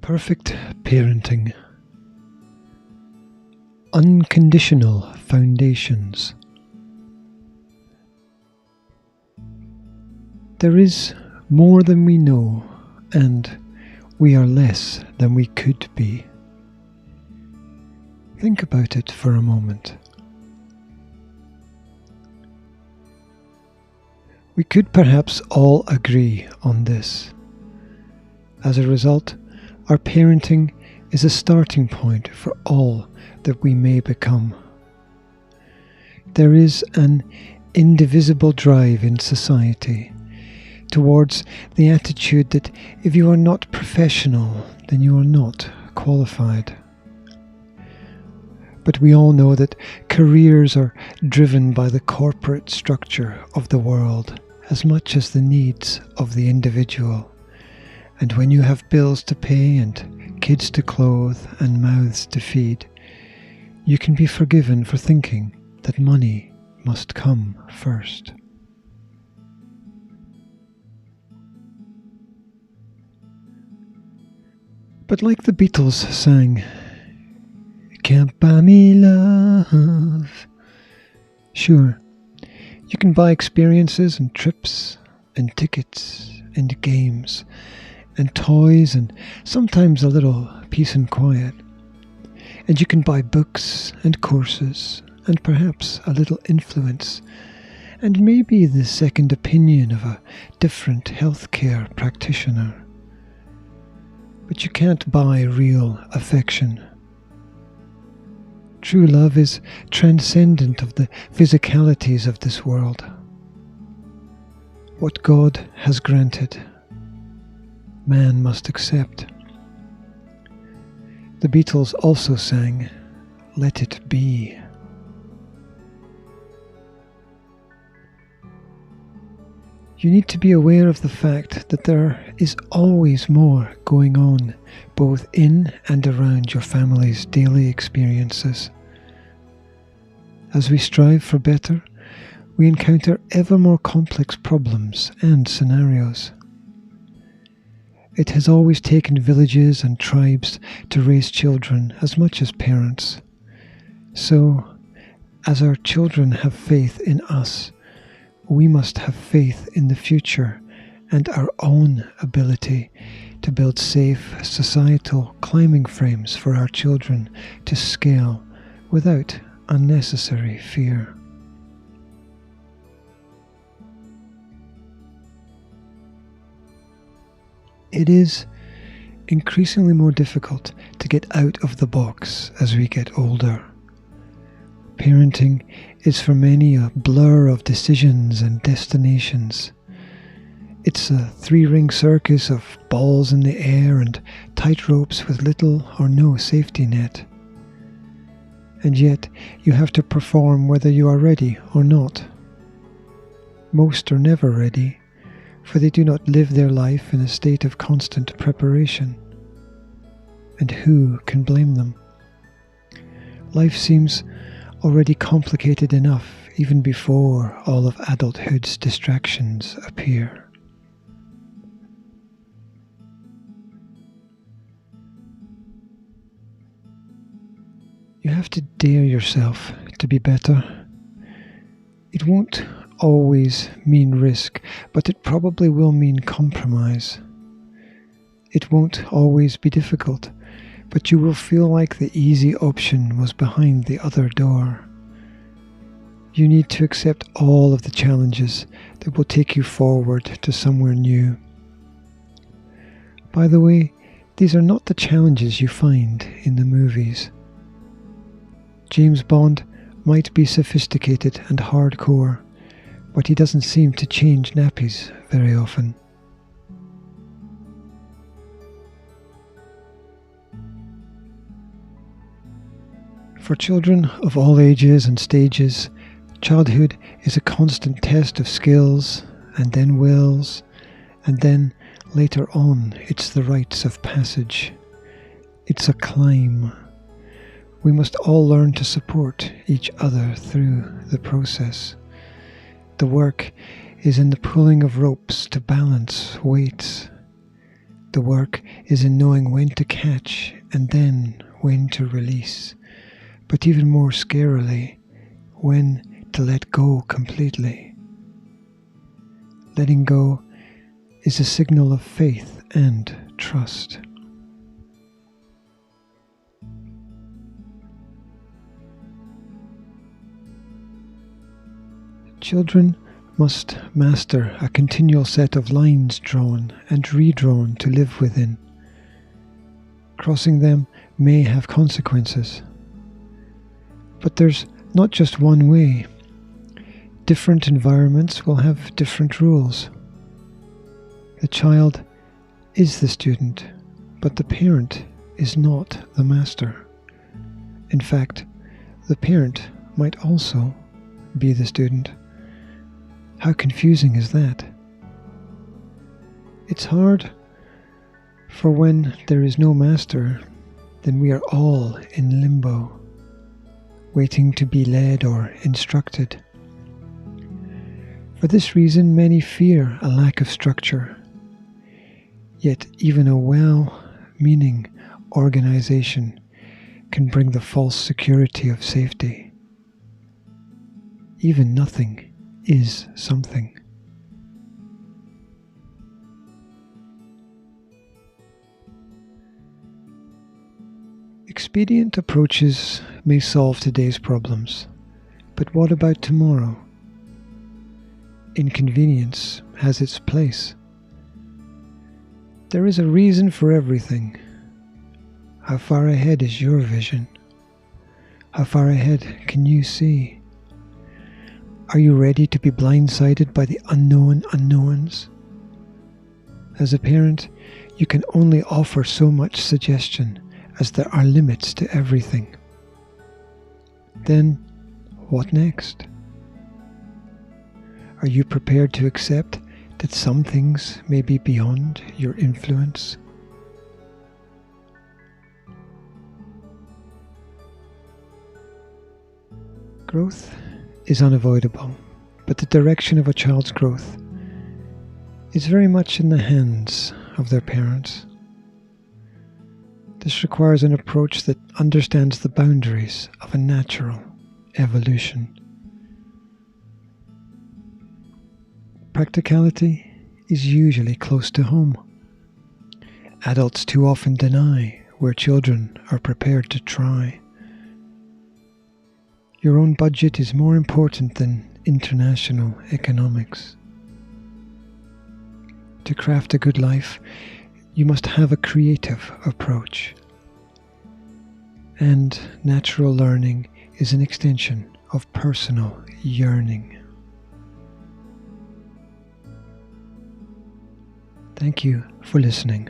Perfect parenting. Unconditional foundations. There is more than we know, and we are less than we could be. Think about it for a moment. We could perhaps all agree on this. As a result, our parenting is a starting point for all that we may become. There is an indivisible drive in society towards the attitude that if you are not professional, then you are not qualified. But we all know that careers are driven by the corporate structure of the world as much as the needs of the individual. And when you have bills to pay and kids to clothe and mouths to feed, you can be forgiven for thinking that money must come first. But like the Beatles sang, "You can't buy me love." Sure, you can buy experiences and trips and tickets and games and toys and sometimes a little peace and quiet. And you can buy books and courses and perhaps a little influence and maybe the second opinion of a different healthcare practitioner. But you can't buy real affection. True love is transcendent of the physicalities of this world. What God has granted, man must accept. The Beatles also sang, "Let it be." You need to be aware of the fact that there is always more going on, both in and around your family's daily experiences. As we strive for better, we encounter ever more complex problems and scenarios. It has always taken villages and tribes to raise children as much as parents. So, as our children have faith in us, we must have faith in the future and our own ability to build safe societal climbing frames for our children to scale without unnecessary fear. It is increasingly more difficult to get out of the box as we get older. Parenting is for many a blur of decisions and destinations. It's a three-ring circus of balls in the air and tight ropes with little or no safety net. And yet you have to perform whether you are ready or not. Most are never ready, for they do not live their life in a state of constant preparation. And who can blame them? Life seems already complicated enough even before all of adulthood's distractions appear. You have to dare yourself to be better. It won't always mean risk, but it probably will mean compromise. It won't always be difficult, but you will feel like the easy option was behind the other door. You need to accept all of the challenges that will take you forward to somewhere new. By the way, these are not the challenges you find in the movies. James Bond might be sophisticated and hardcore, but he doesn't seem to change nappies very often. For children of all ages and stages, childhood is a constant test of skills, and then wills, and then later on it's the rites of passage. It's a climb. We must all learn to support each other through the process. The work is in the pulling of ropes to balance weights. The work is in knowing when to catch and then when to release, but even more scarily, when to let go completely. Letting go is a signal of faith and trust. Children must master a continual set of lines drawn and redrawn to live within. Crossing them may have consequences. But there's not just one way. Different environments will have different rules. The child is the student, but the parent is not the master. In fact, the parent might also be the student. How confusing is that? It's hard, for when there is no master, then we are all in limbo, waiting to be led or instructed. For this reason, many fear a lack of structure. Yet even a well-meaning organization can bring the false security of safety. Even nothing is something. Expedient approaches may solve today's problems, but what about tomorrow? Inconvenience has its place. There is a reason for everything. How far ahead is your vision? How far ahead can you see? Are you ready to be blindsided by the unknown unknowns? As a parent, you can only offer so much suggestion, as there are limits to everything. Then, what next? Are you prepared to accept that some things may be beyond your influence? Growth is unavoidable, but the direction of a child's growth is very much in the hands of their parents. This requires an approach that understands the boundaries of a natural evolution. Practicality is usually close to home. Adults too often deny where children are prepared to try. Your own budget is more important than international economics. To craft a good life, you must have a creative approach. And natural learning is an extension of personal yearning. Thank you for listening.